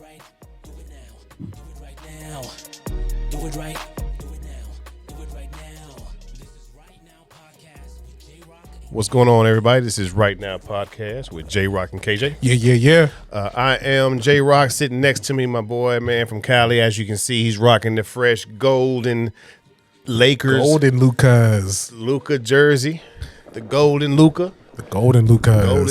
right, do it now. Do it right now. Do it right, do it now. Do it right now. This is Right Now Podcast with J Rock. What's going on, everybody? This is Right Now Podcast with J Rock and KJ. Yeah. I am J Rock. Sitting next to me, my boy, man, from Cali. As you can see, he's rocking the fresh golden Lakers. Golden Lucas. Luka jersey. The golden Luka. The Golden Lucas. Golden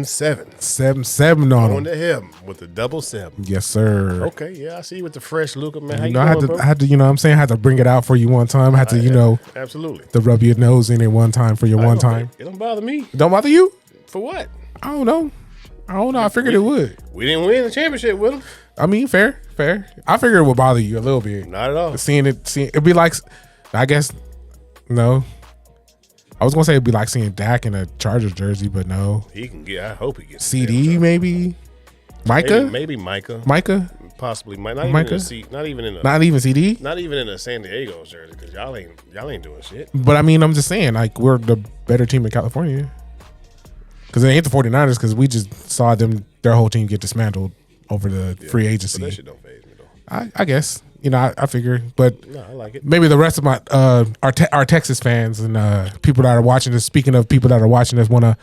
7-7. 7-7 on On him. to him with the double 7. Yes, sir. Okay, yeah, I see you with the fresh Luka, man. How You you know, doing, I had to, you know what I'm saying? I had to bring it out for you one time. I had to, Absolutely. to rub your nose in it one time for your one time. It don't bother me. Don't bother you? For what? I don't know. I figured it would. We didn't win the championship with him. I mean, fair. I figured it would bother you a little bit. Not at all. Seeing it'd be like, I guess, no. I was gonna say it'd be like seeing Dak in a Chargers jersey, but no. He can get. I hope he gets CD maybe. Micah. Maybe Micah. Possibly. Not even Micah? not even in a. Not even CD. Not even in a San Diego jersey because y'all ain't doing shit. But I mean, I'm just saying, like, we're the better team in California. Because it ain't the 49ers, because we just saw their whole team get dismantled over the free agency. But that shit don't faze me though. I guess. You know, I figure. But No, I like it. maybe the rest of my our Texas fans and people that are watching this, speaking of people that are watching this, want to,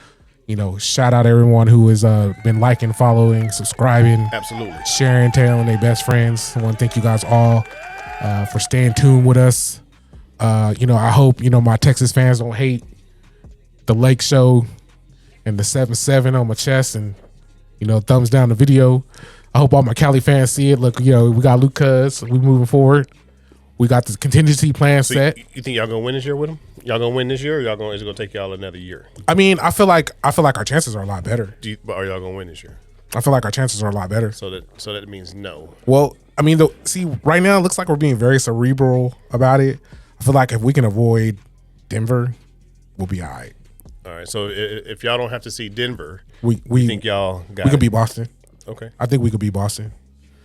shout out everyone who has been liking, following, subscribing, Absolutely. sharing, telling their best friends. I want to thank you guys all for staying tuned with us. I hope, my Texas fans don't hate the Lake Show and the 7-7 on my chest and, thumbs down the video. I hope all my Cali fans see it. Look, we got Lucas. We moving forward. We got the contingency plan So set. you think y'all gonna win this year with him? Y'all gonna win this year, or is it gonna take y'all another year? I mean, I feel like our chances are a lot better. But are y'all gonna win this year? I feel like our chances are a lot better. So that means no. Well, I mean, right now it looks like we're being very cerebral about it. I feel like if we can avoid Denver, we'll be all right. All right. So if y'all don't have to see Denver, We think y'all got we it? could beat Boston. Okay. I think we could beat Boston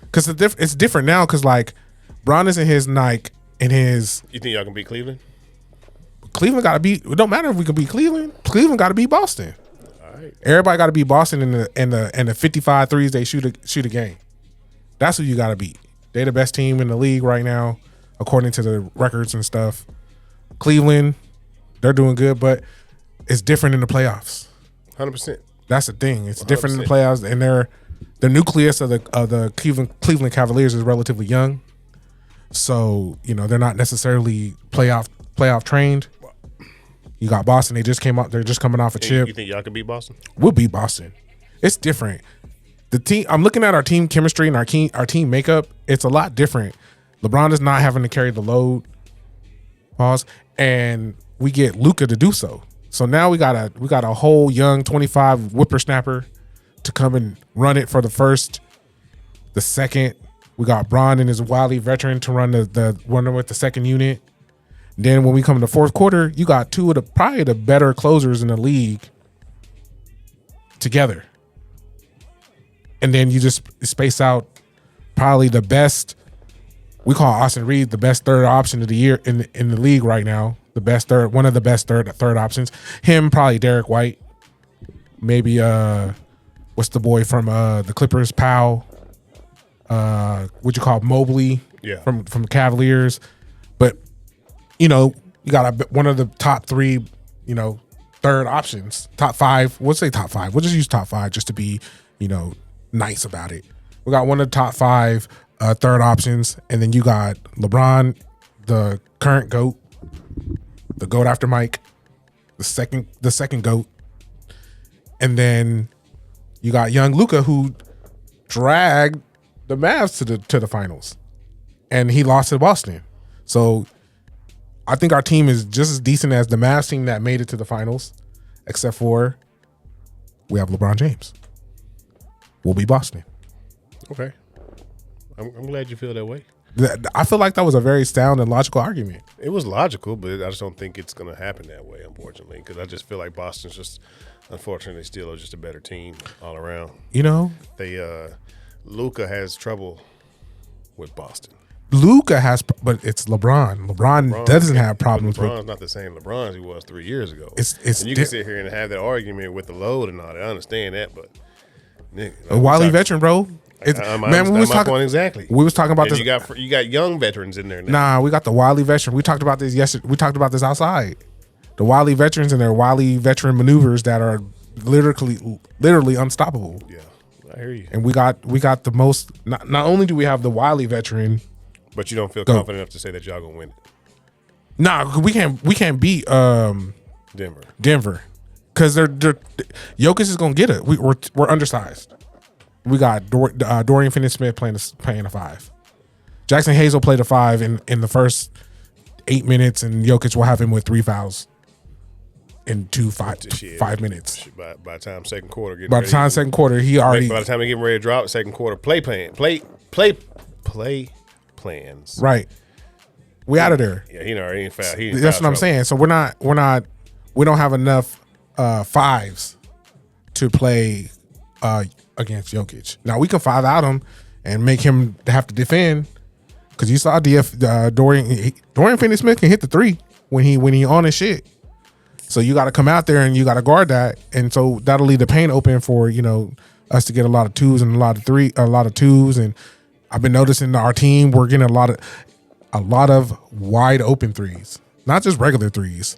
because it's different now. Because like Bron is in his Nike and his You think y'all can beat Cleveland? Cleveland got to beat. It don't matter if we can beat Cleveland. Cleveland got to beat Boston. All right. Everybody got to beat Boston in the 55 threes they shoot a game. That's who you got to beat. They're the best team in the league right now, according to the records and stuff. Cleveland, they're doing good, but it's different in the playoffs. 100%. That's the thing. It's different in the 100%. playoffs, and the nucleus of the Cleveland Cavaliers is relatively young, so they're not necessarily playoff trained. You got Boston; they're just coming off a chip. You think y'all can beat Boston? We'll beat Boston. It's different. The team. I'm looking at our team chemistry and our team makeup. It's a lot different. LeBron is not having to carry the load. Pause. And we get Luka to do so. So now we got a whole young 25 whippersnapper to come and run it for the first, the second. We got Bron and his wily veteran to run the runner with the second unit. Then when we come in the fourth quarter, you got two of probably the better closers in the league together. And then you just space out probably the best. We call Austin Reed the best third option of the year in the league right now. The best one of the best third options. Him, probably Derek White. Maybe what's the boy from the Clippers? Powell. What you call Mobley? Yeah. From Cavaliers. But you got one of the top three. Third options. Top five. We'll say top five. We'll just use top five just to be nice about it. We got one of the top five third options, and then you got LeBron, the current GOAT. The GOAT after Mike, the second GOAT, and then you got young Luka who dragged the Mavs to the finals, and he lost to Boston. So I think our team is just as decent as the Mavs team that made it to the finals, except for we have LeBron James. We'll be Boston. Okay. I'm glad you feel that way. I feel like that was a very sound and logical argument. It was logical, but I just don't think it's going to happen that way, unfortunately, because I just feel like Boston's just, unfortunately, still just a better team all around. They Luka has trouble with Boston. Luka has, but it's LeBron. LeBron doesn't have problems with. LeBron's not the same LeBron as he was 3 years ago. It's and you can sit here and have that argument with the load and all that. I understand that, but a wily veteran, bro. Man, we was talking point exactly. We was talking about and this. You got young veterans in there now. Nah, we got the wily veteran. We talked about this yesterday. We talked about this outside. The wily veterans and their wily veteran maneuvers that are literally unstoppable. Yeah, I hear you. And we got the most. Not only do we have the wily veteran, but you don't feel confident enough to say that y'all gonna win it. Nah, we can't beat Denver, because they're Jokic is gonna get it. We're undersized. We got Dorian Finney-Smith playing a 5. Jackson Hayes will play the 5 in the first 8 minutes, and Jokic will have him with 3 fouls in 5 minutes. By the time second quarter, second quarter, he already. By the time they get ready to drop second quarter, play plans. Right, we out of there. Yeah, he already ain't foul. That's what I'm saying. So we don't have enough 5s to play against Jokic. Now we can 5 out him and make him have to defend, because you saw Dorian Finney-Smith can hit the 3 when he on his shit. So you got to come out there and you got to guard that, and so that'll leave the paint open for us to get a lot of 2s and a lot of 2s. And I've been noticing our team, we're getting a lot of wide open 3s, not just regular 3s,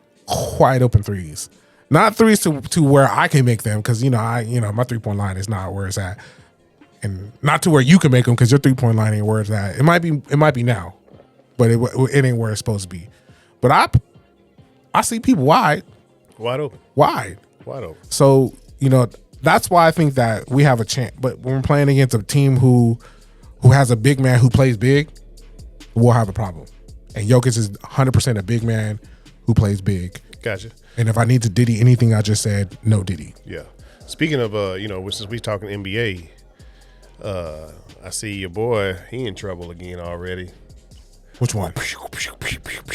wide open 3s. Not 3s to where I can make them, because my 3-point line is not where it's at, and not to where you can make them, because your 3-point line ain't where it's at. It might be now, but it ain't where it's supposed to be. But I see people wide open. So that's why I think that we have a chance. But when we're playing against a team who has a big man who plays big, we'll have a problem. And Jokic is 100% a big man who plays big. Gotcha. And if I need to Diddy anything I just said, no Diddy. Yeah. Speaking of, since we talking NBA, I see your boy, he in trouble again already. Which one?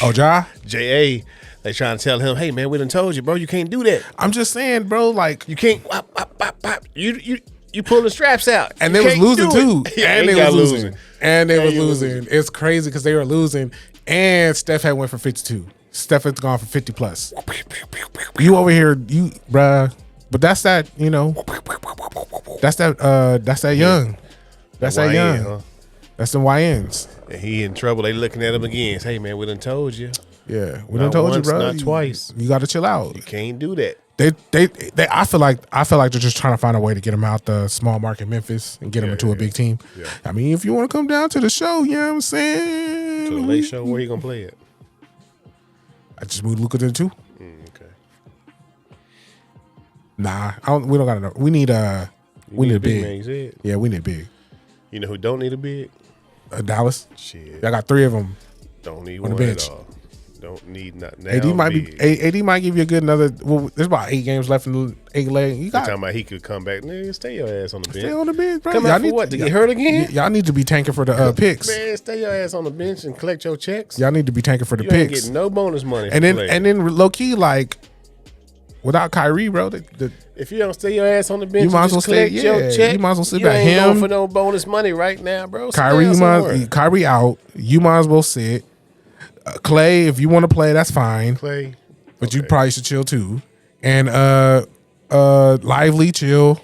Oh, Ja? J.A., they trying to tell him, hey, man, we done told you, bro, you can't do that. I'm just saying, bro, like. You can't, you pull the straps out. And they was losing, too. Yeah, and they was losing. And they was losing. It's crazy because they were losing, and Steph had went for 52. Steph has gone for 50 plus. You over here, bruh. But that's that, that's that young. That's that young. Huh? That's the YNs. And he in trouble. They looking at him again. Hey, man, we done told you. Yeah, we done told you, bro. Not twice. You got to chill out. You can't do that. They I feel like they're just trying to find a way to get him out the small market Memphis and get him into a big team. Yeah. I mean, if you want to come down to the show, you know what I'm saying? To the late show, where you gonna play it? I just moved Luka to the 2. Okay. Nah, we don't got enough. We need a big. Man, you said? Yeah, we need a big. You know who don't need a big? Dallas. Shit. I got 3 of them. Don't need on one the bench. at all. Don't need nothing. AD might give you a good another. Well, there's about 8 games left in the 8 leg. You got talking about he could come back. Nigga, stay your ass on the bench. Stay on the bench, bro. Come out for what? To get hurt again? Y'all need to be tanking for the picks. Man, stay your ass on the bench and collect your checks. Y'all need to be tanking for the you picks. Ain't getting no bonus money. And then low key, like, without Kyrie, bro, if you don't stay your ass on the bench, you might as well collect your check. You might as well sit you back. Ain't going for no bonus money right now, bro. Kyrie out. You might as well sit. Clay, if you want to play, that's fine. Clay, but you probably should chill too. And Lively, chill.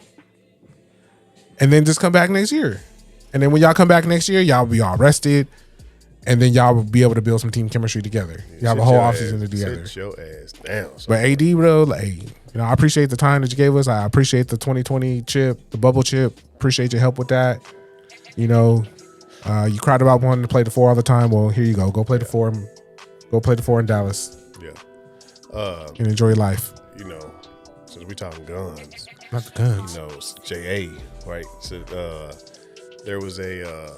And then just come back next year. And then when y'all come back next year, y'all be all rested. And then y'all will be able to build some team chemistry together. Y'all have a whole offseason together. Sit your ass down. But AD, bro, like, I appreciate the time that you gave us. I appreciate the 2020 chip, the bubble chip. Appreciate your help with that. You cried about wanting to play the 4 all the time. Well, here you go. Go play the 4. Go play the 4 in Dallas. Yeah. And enjoy life. Since we talking guns. Not the guns. J.A., right? So there was a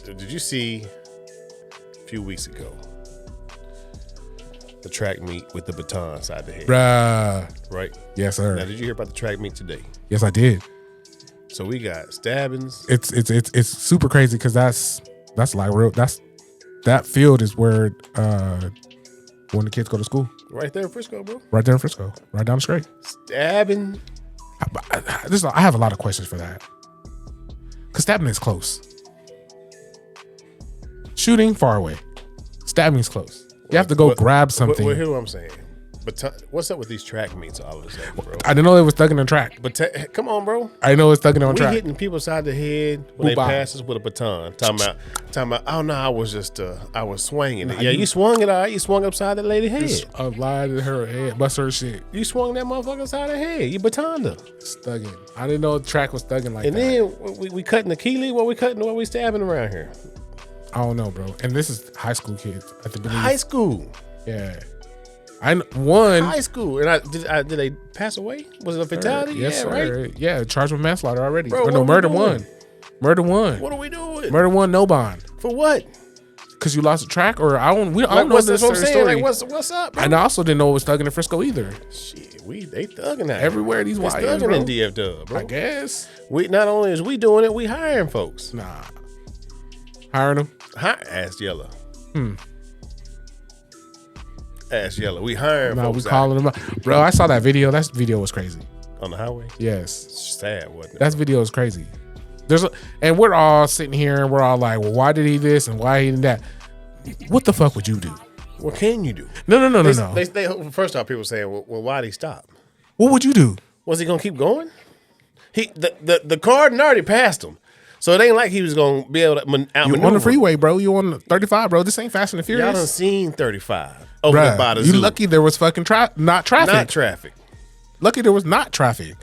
did you see a few weeks ago the track meet with the baton side the head? Bruh. Right? Yes, sir. Now, did you hear about the track meet today? Yes, I did. So we got stabbings. It's super crazy because that's like real. That field is where when the kids go to school. Right there in Frisco, bro. Right there in Frisco. Right down the street. Stabbing. I have a lot of questions for that. Because stabbing is close. Shooting, far away. Stabbing is close. You have to go grab something. Here's what I'm saying. What's up with these track meets all of a sudden, bro? I didn't know it was thugging on track. But come on, bro. I know it's thugging on track. We hitting people side the head when they pass us with a baton. Talking about. Oh no, I was swinging it. Yeah, you swung it all right. You swung upside that lady head. Lied to her head, bust her shit. You swung that motherfucker upside her head. You batoned her. It's thugging. I didn't know the track was thugging like that. And then we cutting the Keeley. What we stabbing around here? I don't know, bro. And this is high school kids at the beginning. High school. Yeah. One high school, and did they pass away? Was it a fatality? Yes, yeah, sir. Right. Yeah, charged with manslaughter already. Bro, no, murder one. Murder one. What are we doing? Murder one, no bond. For what? Because you lost the track, or I don't know this story. Like, what's up? Bro? And I also didn't know it was thugging in Frisco either. Shit, they thugging out everywhere. These white thugging bro. In DFW, bro. I guess we not only is we doing it, we hiring folks. Nah, hiring them. Ass Yellow. Ass Yellow. We hiring folks. We calling them up. Bro, I saw that video. That video was crazy. On the highway? Yes. Sad, wasn't it? That video was crazy. And we're all sitting here and we're all like, well, why did he this and why he did that? What the fuck would you do? What can you do? No. They first off, people saying, well, why'd he stop? What would you do? Was he gonna keep going? The car already passed him. So it ain't like he was gonna be able to outmaneuver. You on the freeway, bro. You on 35, bro. This ain't Fast and the Furious. Y'all done seen 35 over there by the zoo. You lucky there was fucking not traffic. Not traffic. Lucky there was not traffic.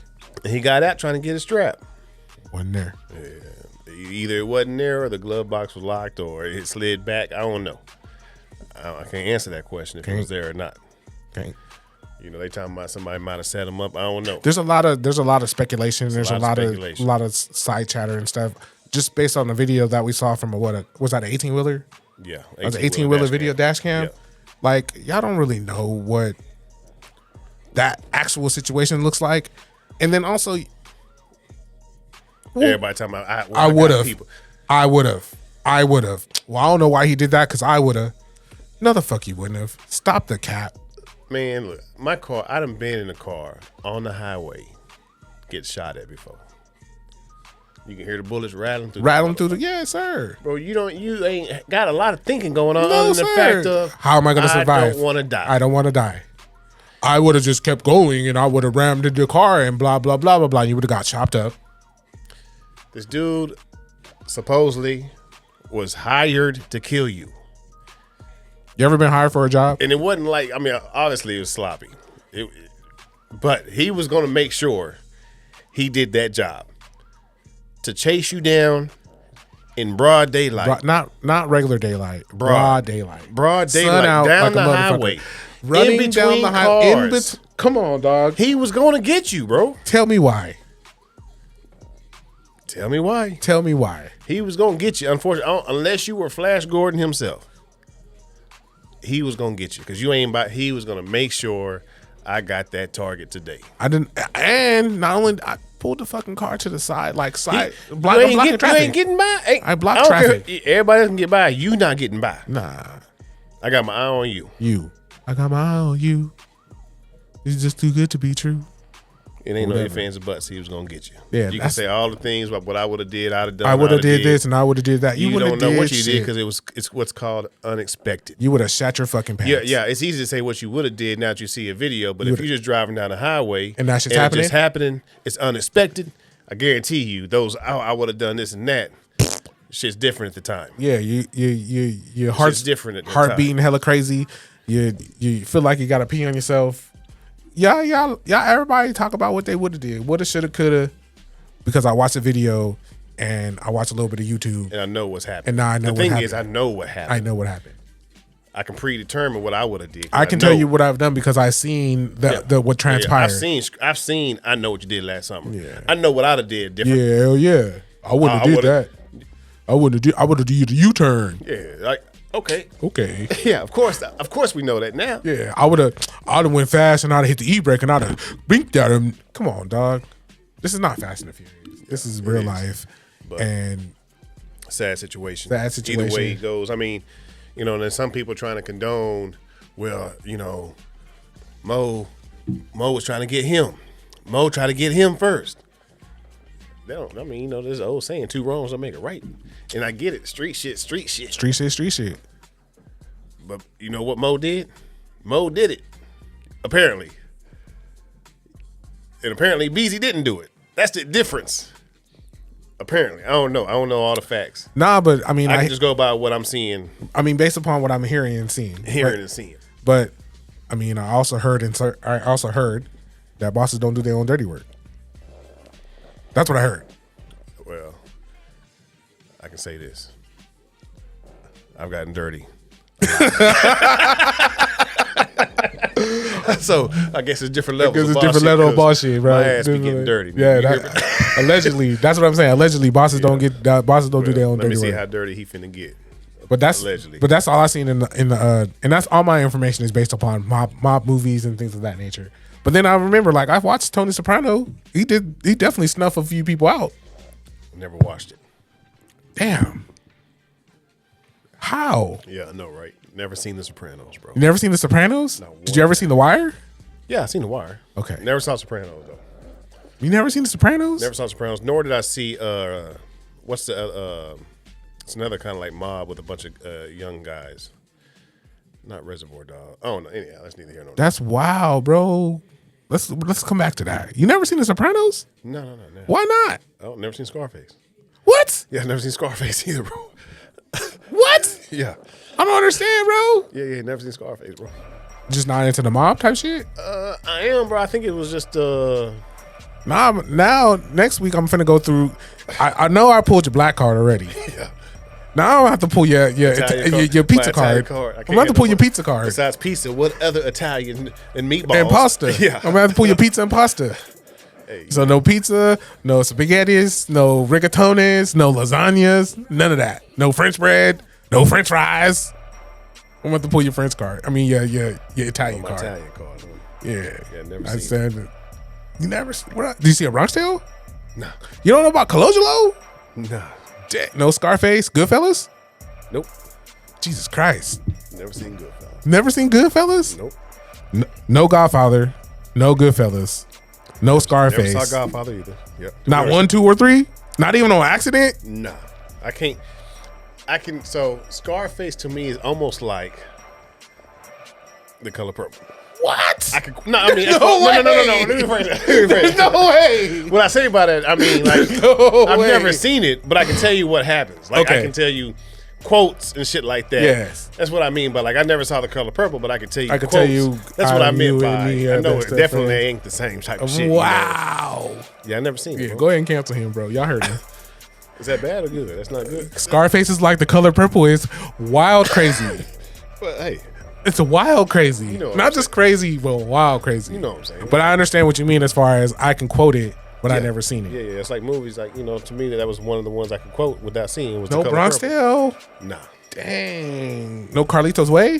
And he got out trying to get his strap. Wasn't there. Yeah. Either it wasn't there or the glove box was locked or it slid back. I don't know. I can't answer that question if it was there or not. Okay. You know, they talking about somebody might have set him up. I don't know. There's a lot of speculation. There's a lot of side chatter and stuff. Just based on the video that we saw from was that an 18-wheeler? Yeah. It was an 18-wheeler video dash cam. Yeah. Like, y'all don't really know what that actual situation looks like. And then also, everybody talking about I would have. Well, I don't know why he did that because I would have. No, the fuck he wouldn't have. Stop the cap. Man, look, my car, I done been in a car on the highway, get shot at before. You can hear the bullets rattling through the yes, sir. Bro, you ain't got a lot of thinking going on no, other than the fact of how am I gonna survive? I don't want to die. I don't want to die. I would have just kept going and I would have rammed into the car and blah, blah, blah, blah, blah. You would have got chopped up. This dude supposedly was hired to kill you. You ever been hired for a job? And it wasn't like, I mean, obviously it was sloppy. But he was going to make sure he did that job. To chase you down in broad daylight. Not regular daylight. Broad daylight. Broad daylight. Out down like the highway. Running down the highway. Come on, dog. He was going to get you, bro. Tell me why. Tell me why. Tell me why. He was going to get you, unfortunately, unless you were Flash Gordon himself. He was going to get you because you ain't about. He was going to make sure I got that target today. I didn't. And not only I pulled the fucking car to the side, traffic. You ain't getting by. I blocked traffic. Everybody doesn't get by. You not getting by. Nah. I got my eye on you. I got my eye on you. It's just too good to be true. It ain't no ifs, ands, or buts. He was gonna get you. Yeah, you can say all the things about what I would have did. I'd have done. I would have did this and I would have did that. You don't know what you did because it's what's called unexpected. You would have shat your fucking pants. Yeah. It's easy to say what you would have did now that you see a video, but if you're just driving down the highway and that's just happening, it's unexpected. I guarantee you, those I would have done this and that. Shit's different at the time. Yeah, your heart's different at the heart time. beating hella crazy. You feel like you got to pee on yourself. Yeah, everybody talk about what they would have did. Woulda, shoulda, coulda. Because I watched the video and I watched a little bit of YouTube. And I know what's happening. And now I know what happened. The thing is, I know what happened. I know what happened. I can predetermine what I would have did. I can tell you what I've done because I've seen what transpired. I've seen. I know what you did last summer. Yeah. I know what I'd have did different. Yeah, hell yeah. I wouldn't have did that. I would have did the U-turn. Yeah, like okay. Yeah, of course we know that now. Yeah, I'd have went fast and I'd have hit the e-brake and I'd have blinked at him. Come on, dog. This is not Fast and the Furious. This is real life. And sad situation. Either way it goes. I mean, there's some people trying to condone, well, Mo was trying to get him. Mo tried to get him first. There's an old saying, 2 wrongs don't make it right. And I get it. Street shit. Street shit. But you know what Mo did? Mo did it. Apparently. And apparently Beasley didn't do it. That's the difference. Apparently. I don't know. I don't know all the facts. Nah, but I mean, I can just go by what I'm seeing. I mean, based upon what I'm hearing and seeing. And seeing. But I mean, I also heard that bosses don't do their own dirty work. That's what I heard. Well, I can say this. I've gotten dirty. So I guess it's different levels. It's different level of boss shit, bro. My ass be getting dirty. Yeah, allegedly. That's what I'm saying. Allegedly, bosses don't do their own dirty work. Let me see how dirty he finna get. But that's allegedly. But that's all I seen in the and that's all my information is based upon mob movies and things of that nature. But then I remember, like, I watched Tony Soprano. He definitely snuffed a few people out. Never watched it. Damn. How? Yeah, I know, right? Never seen The Sopranos, bro. You never seen The Sopranos? No. Did you ever see The Wire? Yeah, I seen The Wire. Okay. Never saw Sopranos though. You never seen The Sopranos? Never saw Sopranos. Nor did I see what's the it's another kind of like mob with a bunch of young guys. Not Reservoir Dogs. Oh no. Anyhow, that's neither here nor there. That's wild, bro. Let's come back to that. You never seen The Sopranos? No. Never. Why not? Oh, never seen Scarface. What? Yeah, never seen Scarface either, bro. What? Yeah. I don't understand, bro. Yeah, never seen Scarface, bro. Just not into the mob type shit? I am, bro. I think it was just Now next week I'm finna go through. I know I pulled your black card already. Yeah. Now I don't have to pull your pizza card. I'm gonna have to pull your pizza card. Besides pizza, what other Italian and meatballs? And pasta. Yeah. I'm gonna have to pull your pizza and pasta. Hey. So no pizza, no spaghettis, no rigatones, no lasagnas, none of that. No French bread, no French fries. I'm gonna have to pull your French card. I mean, your Italian card. Italian card. Huh? Yeah. Never I seen said, it. You never. What? Did you see a Bronx Tale? No. You don't know about Colangelo? No. No Scarface? Goodfellas? Nope. Jesus Christ. Never seen Goodfellas. Never seen Goodfellas? Nope. No Godfather. No Goodfellas. No Scarface. Never saw Godfather either. Yep. Not 1, 2, or 3? Not even on accident? Nah. I can't. So Scarface to me is almost like The Color Purple. What? I could. No, I mean, No way. no. Let me rephrase that. No way. When I say by that, I mean like I've never seen it, but I can tell you what happens. Like Okay. I can tell you quotes and shit like that. Yes. That's what I mean. But like I never saw The Color Purple, but I can tell you. I can quotes. tell you That's what how I meant you by. and me I are know best it of definitely friends. ain't the same type of shit. Wow. You know? Yeah, I never seen it. Yeah, Bro. go ahead and cancel him, bro. Y'all heard him. Is that bad or good? That's not good. Scarface is like The Color Purple is wild crazy. But hey, It's a wild crazy. You know what Not I'm just crazy, but wild crazy. you know what I'm saying. But I understand what you mean as far as I can quote it, but I Yeah. never seen it. Yeah. It's like movies. Like to me, that was one of the ones I could quote without seeing. Was No The Color Bronx Purple. Tale. Nah. Dang. No Carlitos Way?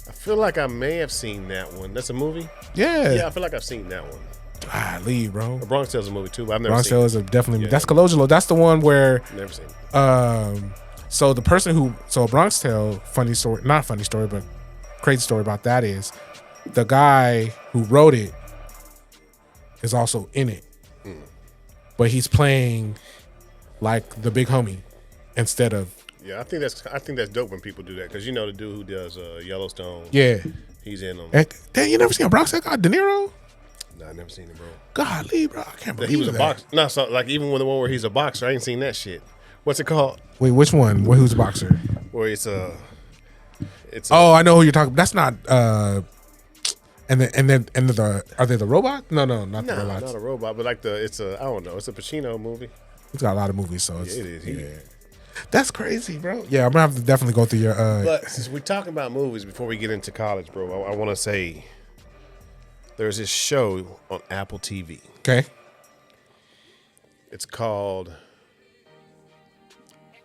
I feel like I may have seen that one. That's a movie. Yeah. Yeah, I feel like I've seen that one. Leave, bro. The Bronx Tale's a movie too, but I've never Bronx seen Tale it. is definitely Yeah. that's Colangelo. That's the one where Never seen it. so the person so Bronx Tale, not funny story, but crazy story about that is the guy who wrote it is also in it. But he's playing like the big homie instead of Yeah, I think that's dope when people do that because the dude who does Yellowstone. yeah. He's in them. Damn, you never seen a Bronx Tale guy, De Niro? Nah, I never seen him, bro. Golly, bro, I can't believe He was a that. boxer. No, so like even with the one where he's a boxer, I ain't seen that shit. What's it called? Wait, which one? Who's a boxer? Where it's Oh, I know who you're talking. That's not. And then are they the robot? No, not the robots. not a robot, but like I don't know. It's a Pacino movie. He's got a lot of movies, so it's, It is. Yeah. That's crazy, bro. Yeah, I'm gonna have to definitely go through your. But since we're talking about movies before we get into college, bro, I want to say there's this show on Apple TV. Okay. It's called.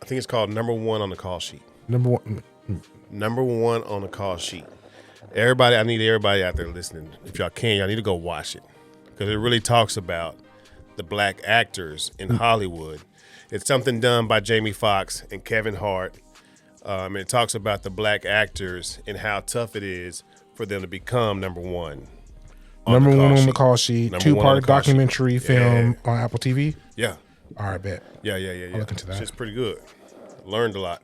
I think it's called Number One on the Call Sheet. Number one. Number One on the Call Sheet. Everybody, I need everybody out there listening. If y'all can, y'all need to go watch it because it really talks about the black actors in Hollywood. It's something done by Jamie Foxx and Kevin Hart. And it talks about the black actors and how tough it is for them to become number one. Number one on the call sheet. Number one on the 2-part call documentary sheet. film on Apple TV. Yeah. All right, bet. Yeah. I'll look into that. It's pretty good. Learned a lot.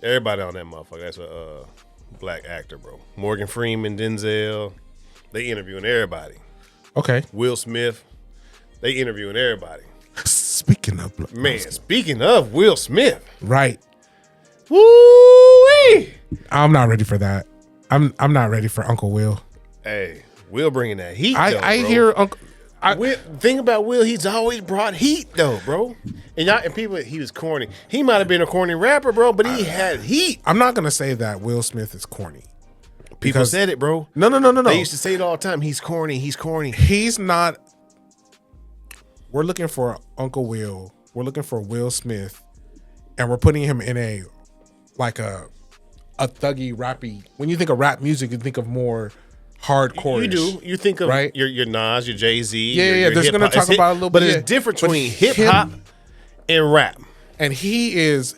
Everybody on that motherfucker. That's black actor, bro. Morgan Freeman, Denzel, they interviewing everybody. Okay. Will Smith, they interviewing everybody. Speaking of Will Smith, right? Woo-wee! I'm not ready for that. I'm not ready for Uncle Will. Hey, Will bringing that heat. I bro. hear Uncle. Thing about Will, he's always brought heat though, bro. And people, he was corny. He might have been a corny rapper, bro, but he had heat. I'm not gonna say that Will Smith is corny. People said it, bro. No. They used to say it all the time. He's corny. He's not. We're looking for Uncle Will. We're looking for Will Smith, and we're putting him in a thuggy, rappy. When you think of rap music, you think of more hardcore. You do. You think of right? your Nas, your Jay-Z. Yeah. There's going to talk about a little bit. But it's different between hip-hop and rap. And he is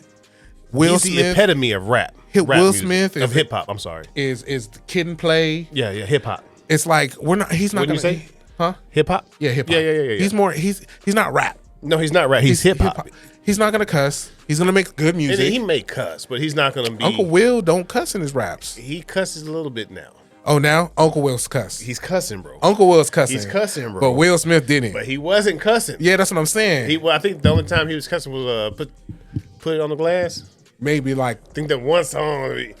Will Smith. He's the epitome of rap. Will Smith of hip-hop, I'm sorry. Is the Kid and Play. Yeah, hip-hop. It's like, he's not going to say. Huh? Hip-hop? Yeah, hip-hop. Yeah. He's not rap. No, he's not rap. He's hip-hop. He's not going to cuss. He's going to make good music. And he may cuss, but he's not going to be. Uncle Will don't cuss in his raps. He cusses a little bit now. Oh, now Uncle Will's cuss. He's cussing, bro. Uncle Will's cussing. He's cussing, bro. But Will Smith didn't. But he wasn't cussing. Yeah, that's what I'm saying. I think the only time he was cussing was put it on the glass. Maybe I think that one song.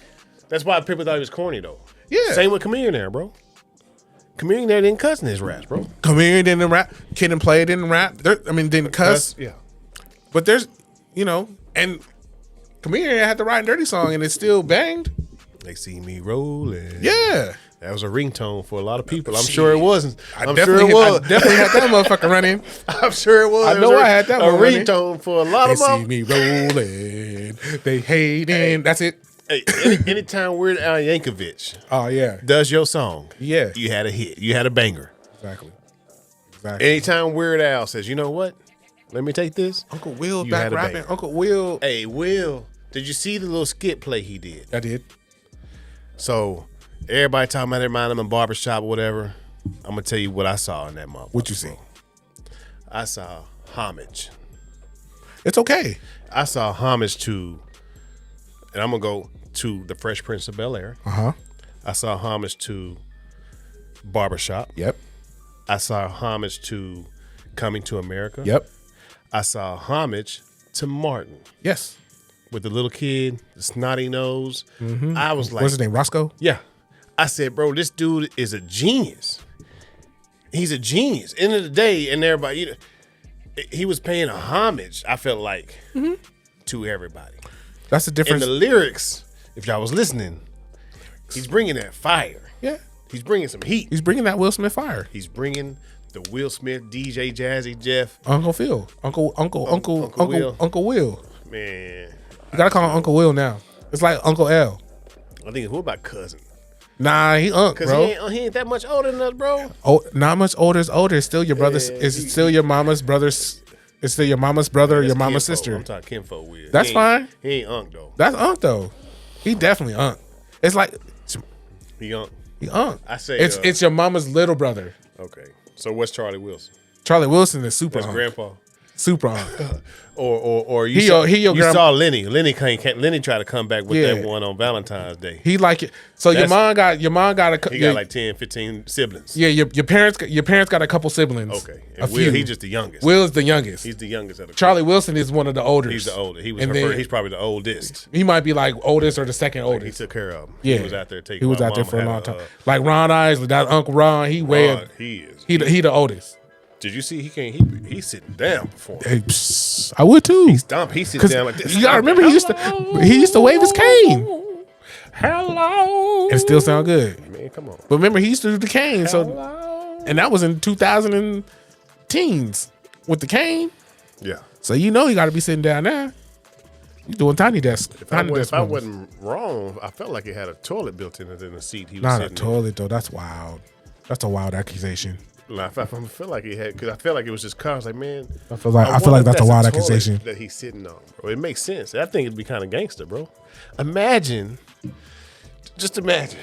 That's why people thought he was corny though. Yeah. Same with Chameleon there, bro. Chameleon there didn't cuss in his raps, bro. Chameleon didn't rap. Kid and Play didn't rap. Didn't cuss. Yeah. But there's, and Chameleon had the Riding Dirty song and it still banged. They see me rolling. Yeah. That was a ringtone for a lot of people. I'm sure it wasn't. I definitely had that motherfucker running. I'm sure it was. I know I had that one running. A ringtone for a lot of them. They see me rolling. They hating. That's it. Hey, anytime Weird Al Yankovic does your song, you had a hit. You had a banger. Exactly. Anytime Weird Al says, you know what? Let me take this. Uncle Will back rapping. Uncle Will. Hey, Will. Did you see the little skit play he did? I did. So everybody talking about it, mind him in barbershop or whatever. I'm going to tell you what I saw in that motherfucker. What you see? I saw homage. It's okay. I saw homage to, and I'm going to go to the Fresh Prince of Bel-Air. Uh-huh. I saw homage to Barbershop. Yep. I saw homage to Coming to America. Yep. I saw homage to Martin. Yes. With the little kid, the snotty nose. Mm-hmm. I was like, what's his name, Roscoe? Yeah. I said, bro, this dude is a genius. He's a genius. End of the day, and everybody, he was paying a homage, I felt like, to everybody. That's the difference. And the lyrics, if y'all was listening, he's bringing that fire. Yeah. He's bringing some heat. He's bringing that Will Smith fire. He's bringing the Will Smith, DJ Jazzy Jeff. Uncle Phil. Uncle Will. Man. You gotta call him Uncle Will now. It's like Uncle L. I think who about cousin? Nah, he bro. He ain't that much older than us, bro. Oh, not much older is older. It's still your brother's. It's still your mama's brother's. It's still your mama's brother or your mama's sister. I'm talking kinfolk with. That's fine. He ain't Unc though. That's Unc though. He definitely Unc. It's like he Unc. He Unc. I say it's your mama's little brother. Okay. So what's Charlie Wilson? Charlie Wilson is super That's Unc. grandpa. Super Unc. Or you saw Lenny. Lenny tried to come back with that one on Valentine's Day. He like it. So your mom got he got like 10, 15 siblings. Yeah, your parents got a couple siblings. Okay. And Will, he's just the youngest. Will's the youngest. He's the youngest of the Charlie Wilson is one of the oldest. He's the oldest. He's probably the oldest. He might be like oldest or the second oldest. He took care of him. Yeah. He was out there taking. He was out there for a long time. Like Ron Isley, that's Uncle Ron. He is. He the oldest. Did you see he's sitting down before? Hey, I would too. He sits down like this. You gotta remember he used to wave his cane. Hello. And still sound good. Man, come on. But remember he used to do the cane. And that was in 2010s with the cane. Yeah. So you gotta be sitting down now. You doing tiny desk. If I wasn't wrong, I felt like it had a toilet built in it in the seat. He was not sitting a toilet though. That's wild. That's a wild accusation. I feel like he had, because I felt like it was just cars. Like, man, I feel like that's a wild accusation that he's sitting on, bro. It makes sense. I think it'd be kind of gangster, bro. Just imagine.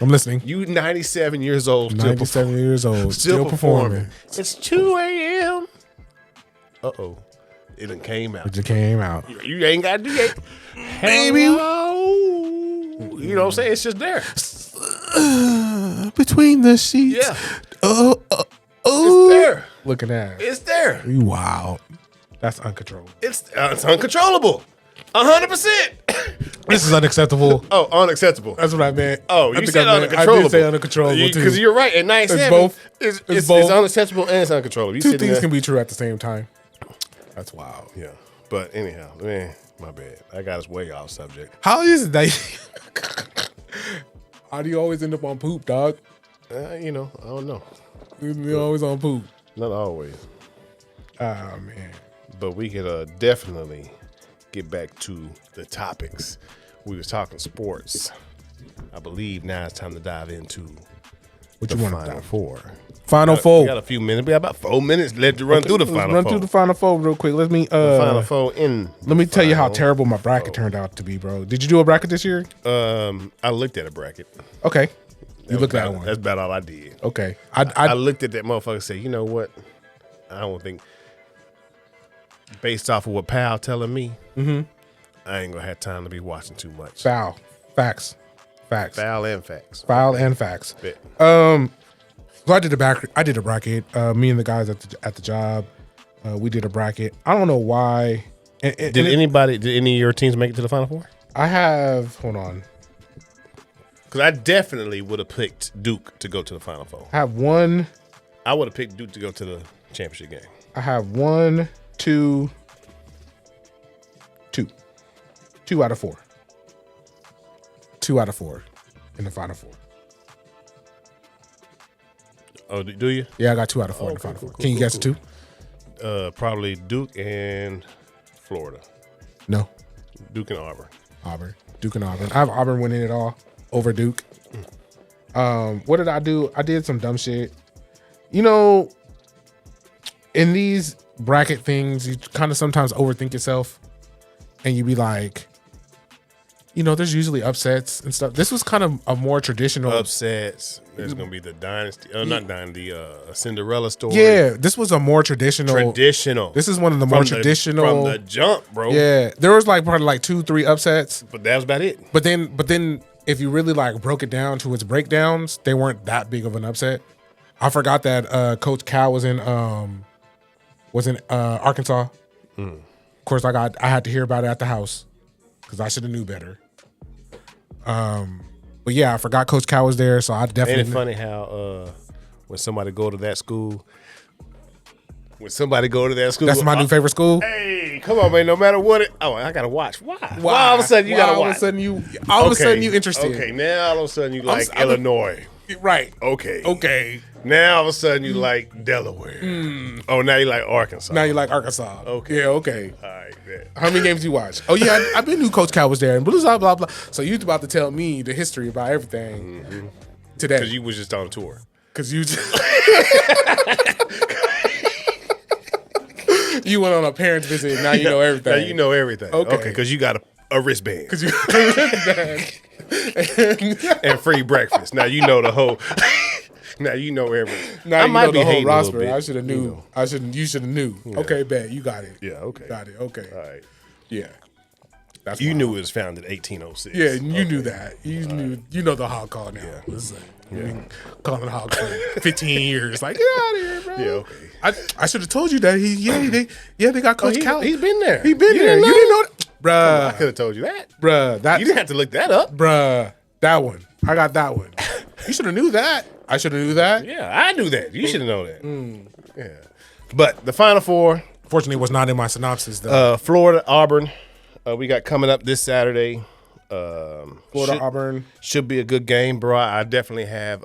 I'm listening. You 97 years old, still performing. It's 2 a.m. Uh-oh. It done came out. It just came out. You ain't got to do that. Baby. You know what I'm saying? It's just there. Between the sheets. Yeah. It's there. Looking at it. It's there. You wild. That's uncontrollable. It's uncontrollable. 100%. This is unacceptable. Oh, unacceptable. That's what I meant. Oh, you said uncontrollable. I did say uncontrollable too. Because you're right. At 9-7, It's both. It's both. unacceptable and it's uncontrollable. Two things can be true at the same time. That's wild. Yeah. But anyhow, man, my bad. I got us way off subject. How is that? How do you always end up on poop, dog? I don't know. You're always on poop. Not always. Oh, man. But we could definitely get back to the topics. We was talking sports. I believe now it's time to dive into What the you want to Final dive? Four. Final Four. We got a few minutes. We got about 4 minutes left to run through the Final Four. Run through the Final Four real quick. Let me Final Four in. Let me tell you how terrible my bracket turned out to be, bro. Did you do a bracket this year? I looked at a bracket. Okay. You looked at one. That's about all I did. Okay. I looked at that motherfucker and said, you know what? I don't think, based off of what Pal telling me, I ain't gonna have time to be watching too much. Foul. Facts. Foul and facts. Foul and facts. Bet. So I did a bracket. Me and the guys at the job, we did a bracket. I don't know why. Did any of your teams make it to the Final Four? I have. Hold on. Because I definitely would have picked Duke to go to the Final Four. I have one. I would have picked Duke to go to the championship game. I have 1, 2 out of 4. 2 out of 4 in the Final Four. Oh, do you? Yeah, I got 2 out of 4 in the Final Four. Can you guess the 2? Probably Duke and Florida. No. Duke and Auburn. Duke and Auburn. I have Auburn winning it all over Duke. What did I do? I did some dumb shit. In these bracket things, you kind of sometimes overthink yourself, and you be like, there's usually upsets and stuff. This was kind of a more traditional upsets. There's gonna be the dynasty, not dynasty, Cinderella story. Yeah, this was a more traditional. This is one of the more traditional from the jump, bro. Yeah, there was probably 2-3 upsets, but that was about it. But then, if you really broke it down to its breakdowns, they weren't that big of an upset. I forgot that Coach Cal was in Arkansas. Of course, I had to hear about it at the house because I should have knew better. But yeah, I forgot Coach Cal was there, so I definitely. Ain't it funny how when somebody go to that school, that's my new favorite school. Hey, come on, man! No matter what I gotta watch. Why all of a sudden you gotta watch? All of a sudden you interested. Okay, now all of a sudden you like Illinois. Right. Okay. Now all of a sudden you like Delaware. Oh, now you like Arkansas. Okay. Yeah, okay. All right, man. How many games you watch? Oh, yeah, I been knew Coach Cal was there and blah, blah, blah. So you about to tell me the history about everything today. Because you was just on tour. You went on a parent's visit and now you know everything. Now you know everything. Okay, because you got a wristband. And free breakfast. Now you know the whole. Now you know everything. Now I you might know be the whole hating roster. a little bit. I should have knew. You should have knew. Yeah. Okay, bet you got it. Yeah. Okay. Got it. Okay. All right. Yeah. That's You wild. knew it was founded 1806. Yeah, you knew that. You knew. You know the hog call now. Yeah. Listen, calling hog for 15 years. Like, get out of here, bro. Yeah. Okay. I should have told you that. They got Coach Cal. He's been there. He been there. You didn't know that? Bruh. I could have told you that. Bruh. You didn't have to look that up. Bruh. That one. I got that one. You should have knew that. I should have knew that. Yeah, I knew that. You should have known that. Yeah. But the Final Four. Fortunately, it was not in my synopsis, though. Florida, Auburn. We got coming up this Saturday. Florida, Auburn. Should be a good game, bro. I definitely have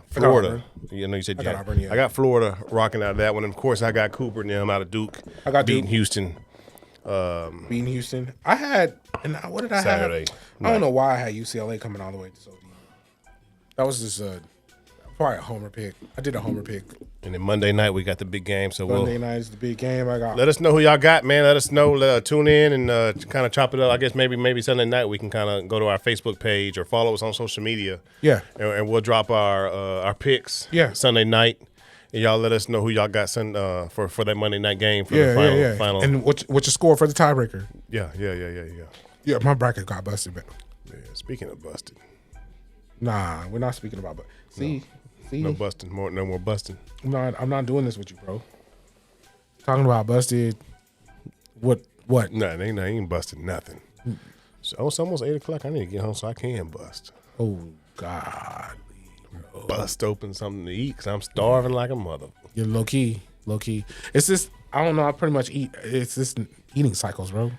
Florida. You said got Auburn, yeah. I got Florida rocking out of that one. And, of course, I got Cooper and them out of Duke. I got beating Duke. Houston. Beating Houston. I had, and what did I Saturday have? I don't know why I had UCLA coming all the way to so deep. That was just probably a homer pick. I did a homer pick. And then Monday night we got the big game. So Monday night is the big game. I got. Let us know who y'all got, man. Let us know. Tune in and kind of chop it up. I guess maybe Sunday night we can kind of go to our Facebook page or follow us on social media. Yeah. And we'll drop our picks. Yeah. Sunday night. And y'all let us know who y'all got for that Monday night game for the final. And what's your score for the tiebreaker? Yeah. Yeah, my bracket got busted, man. Yeah, speaking of busted. Nah, we're not speaking about. But see, no busting. No more busting. I'm not doing this with you, bro. Talking about busted. What? Nah, they ain't busting nothing. So it's almost 8:00. I need to get home so I can bust. Oh God. Bust open something to eat because I'm starving like a mother. You're low key. It's just I don't know. I pretty much eat. It's just eating cycles, bro.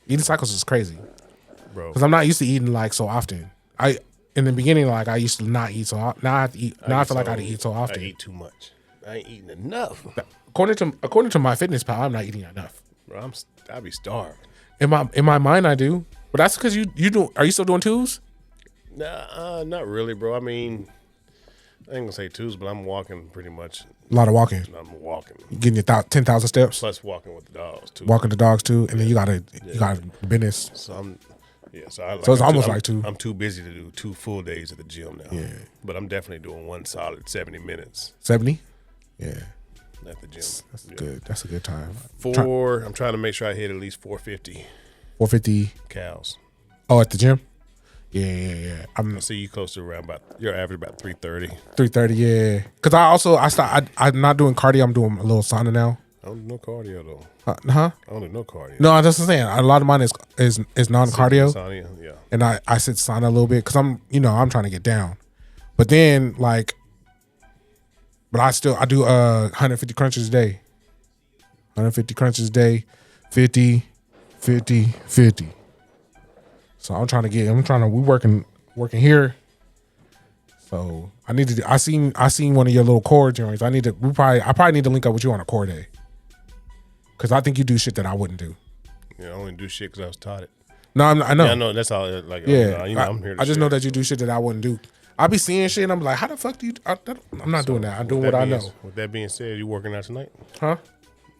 Eating cycles is crazy, bro. Because I'm not used to eating like so often. In the beginning, like I used to not eat so. Now I have to eat. Now I feel like I have to eat so often. I eat too much. I ain't eating enough. According to my fitness pal, I'm not eating enough. Bro, I be starving. In my mind, I do. But that's because you do. Are you still doing twos? Nah, not really, bro. I mean, I ain't gonna say twos, but I'm walking pretty much. A lot of walking. I'm walking. Getting your 10,000 steps. Plus walking with the dogs too. Walking the dogs too, and then you got business. So it's almost like two. I'm too busy to do 2 full days at the gym now. Yeah. But I'm definitely doing one solid 70 minutes. 70? Yeah. At the gym. That's good. That's a good time. I'm trying to make sure I hit at least 450. 450 cows. Oh, at the gym? Yeah. I see you close to around your average about 330. 330, yeah. Because I'm not doing cardio. I'm doing a little sauna now. I don't do no cardio though. Huh? I don't do no cardio. No, I'm just saying. A lot of mine is non-cardio. Sauna, yeah. And I sit sauna a little bit because I'm trying to get down. But then I do 150 crunches a day. 150 crunches a day, 50. So we working here. So I seen one of your little core joints. I probably need to link up with you on a core day. Cause I think you do shit that I wouldn't do. Yeah, I only do shit because I was taught it. No, I know. Yeah, I know. That's all. Like, yeah, I'm here. I just know that you do shit that I wouldn't do. I be seeing shit and I'm like, how the fuck do you? I'm not doing that. I'm doing what I know. With that being said, you working out tonight? Huh?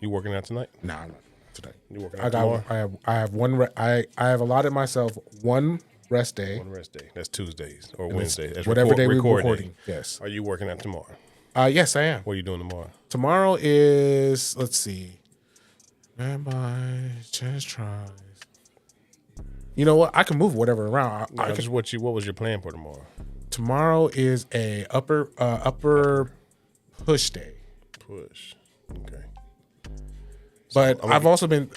You working out tonight? Nah, I'm not today. You working out tomorrow? I have one. I have allotted myself one rest day. One rest day. That's Tuesdays or Wednesdays. That's whatever day we're recording. recording. Yes. Are you working out tomorrow? Yes, I am. What are you doing tomorrow? Tomorrow is, let's see. Rabbi, chest tries. You know what? I can move whatever around. What was your plan for tomorrow? Tomorrow is a upper push day. Push. Okay. But I've also been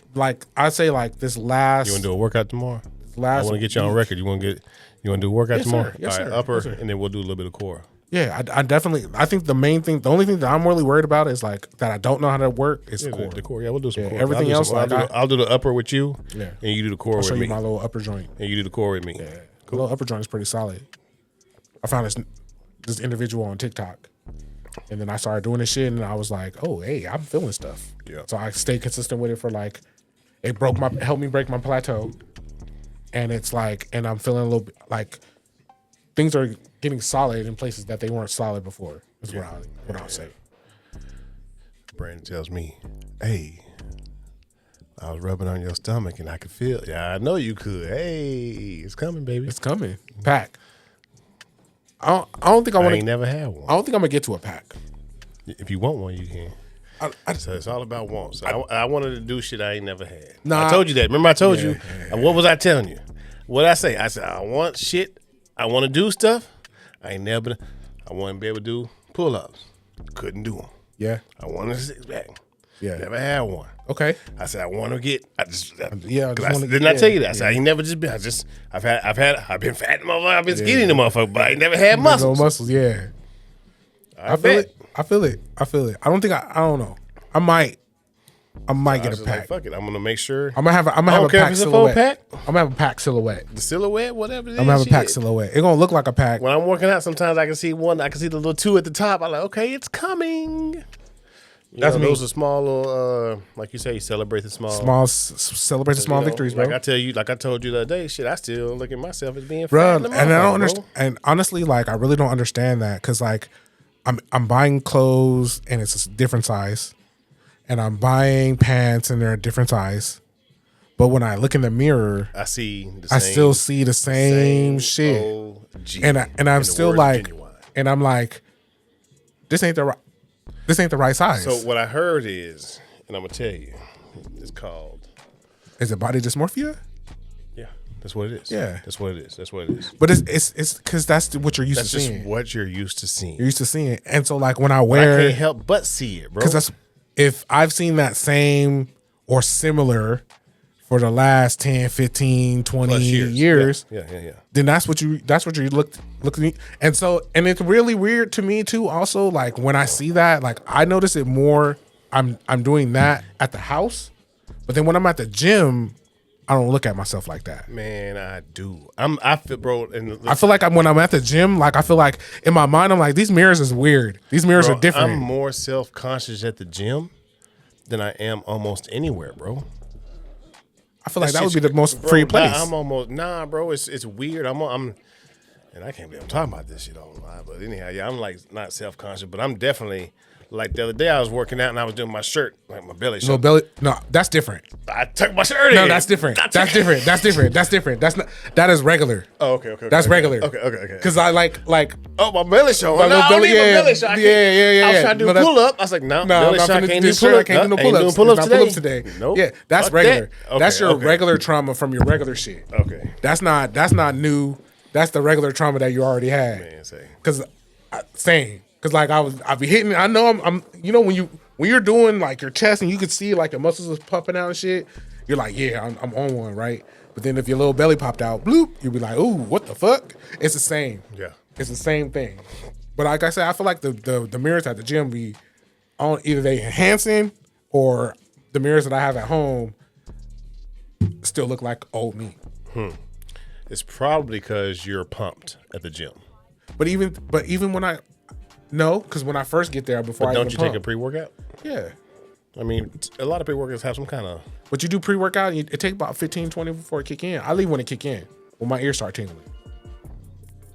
I'd say this last. You want to do a workout tomorrow? I want to get you on record. You want to do a workout tomorrow? Sir. Yes, all right, sir. upper, yes, sir. And then we'll do a little bit of core. Yeah, I definitely. I think the only thing that I'm really worried about is that I don't know how to work is core. The core. Yeah, we'll do some core. Everything else, I'll do the upper with you. Yeah, and you do the core with me. I'll show you my little upper joint. And you do the core with me. Yeah, cool. The little upper joint is pretty solid. I found this individual on TikTok, and then I started doing this shit, and I was like, oh, hey, I'm feeling stuff. Yeah. So I stayed consistent with it for it helped me break my plateau, and it's and I'm feeling a little bit things are getting solid in places that they weren't solid before. Is what I'll say. Brandon tells me, hey, I was rubbing on your stomach and I could feel it. Yeah, I know you could. Hey, it's coming, baby. It's coming. Pack. I don't think I want to. I ain't never had one. I don't think I'm gonna get to a pack. If you want one, you can. So it's all about wants. I wanted to do shit I ain't never had. Nah, I told you that. Remember I told you? What was I telling you? What I say? I said I want shit. I want to do stuff. I want to be able to do pull-ups. Couldn't do them. Yeah. I wanted a six-pack. Yeah. Never had one. Okay. I said I want to get. Didn't I tell you that? I said I ain't never just been. I've been fat in the motherfucker. I've been skinny in the motherfucker, but I ain't never had muscles. No muscles. Yeah. I feel it. I don't think I don't know. I might get a pack. Fuck it. I'm gonna make sure. I'm gonna have a pack silhouette. Pack? I'm gonna have a pack silhouette. The silhouette, whatever it is. I'm gonna have a pack silhouette. It's gonna look like a pack. When I'm working out, sometimes I can see one. I can see the little two at the top. I'm like, okay, it's coming. That's me. Those are small little, like you say, celebrate the celebrate the small victories, bro. Like I told you the other day, shit, I still look at myself as being bro, fat. And I don't understand. And honestly, I really don't understand that because I'm buying clothes and it's a different size, and I'm buying pants and they're a different size. But when I look in the mirror, I still see the same shit, and I'm still and I'm like, this ain't the right size. So what I heard is, and I'm gonna tell you, it's called. Is it body dysmorphia? Yeah, That's what it is. Yeah. That's what it is. That's what it is. But it's because that's what you're used to seeing. That's just what you're used to seeing. You're used to seeing it. And so like when I wear, I can't help but see it, bro. because that's if I've seen that same or similar for the last 10, 15, 20 years, yeah. then that's what you look at. And so, and it's really weird to me too. Also, like when I see that, like I notice it more. I'm doing that at the house, but then when I'm at the gym, I don't look at myself like that. Man, I do. I feel, bro. And I feel like when I'm at the gym, like I feel like in my mind, I'm like, these mirrors is weird. These mirrors are different. I'm more self-conscious at the gym than I am almost anywhere, bro. I feel like that would be the most free place. I'm almost bro. It's weird. I'm and I can't believe I'm talking about this shit online. But anyhow, yeah, I'm like not self-conscious, but I'm definitely like the other day I was working out and I was doing my shirt, like my belly shirt. No belly. No, that's different. I took my shirt in. No, that's different. That's different. That's not. That is regular. Oh, okay. That's regular. Okay. Because I like. Oh, my belly showing. My little belly, my belly shot. Yeah. I was trying to do pull up. I was like, no, belly shot. Can't do pull up. Can't do no pull ups. Pull ups today. Nope. Yeah, that's regular. That's your regular trauma from your regular shit. Okay. That's not new. That's the regular trauma that you already had. Man, same. Because like I'd be hitting. I know I'm. You know when you're doing like your chest and you can see like the muscles is pumping out and shit. You're like, yeah, I'm on one, right? But then if your little belly popped out, bloop, you'll be like, ooh, what the fuck? It's the same. Yeah, it's the same thing. But like I said, I feel like the mirrors at the gym be on either they enhancing or the mirrors that I have at home still look like old me. It's probably because you're pumped at the gym. But even when because when I first get there, don't you take a pre-workout? Yeah. I mean, a lot of pre-workouts have some kind of... But you do pre-workout, it takes about 15, 20 before it kick in. I leave when it kick in, when my ears start tingling.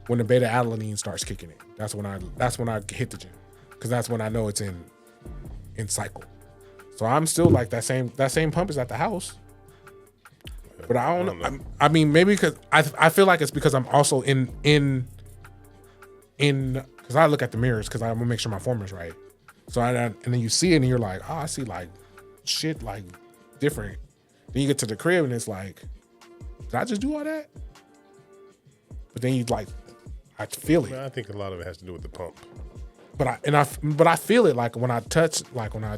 When the beta-alanine starts kicking in. That's when I hit the gym. Because that's when I know it's in cycle. So I'm still like that same pump is at the house. But I don't know. I mean, maybe because I feel like it's because I'm also in because I look at the mirrors because I'm gonna make sure my form is right. So and then you see it and you're like, oh, I see like shit like different. Then you get to the crib and it's like, did I just do all that? But then you like, I feel it. Well, I think a lot of it has to do with the pump. But I feel it like when I touch, like when I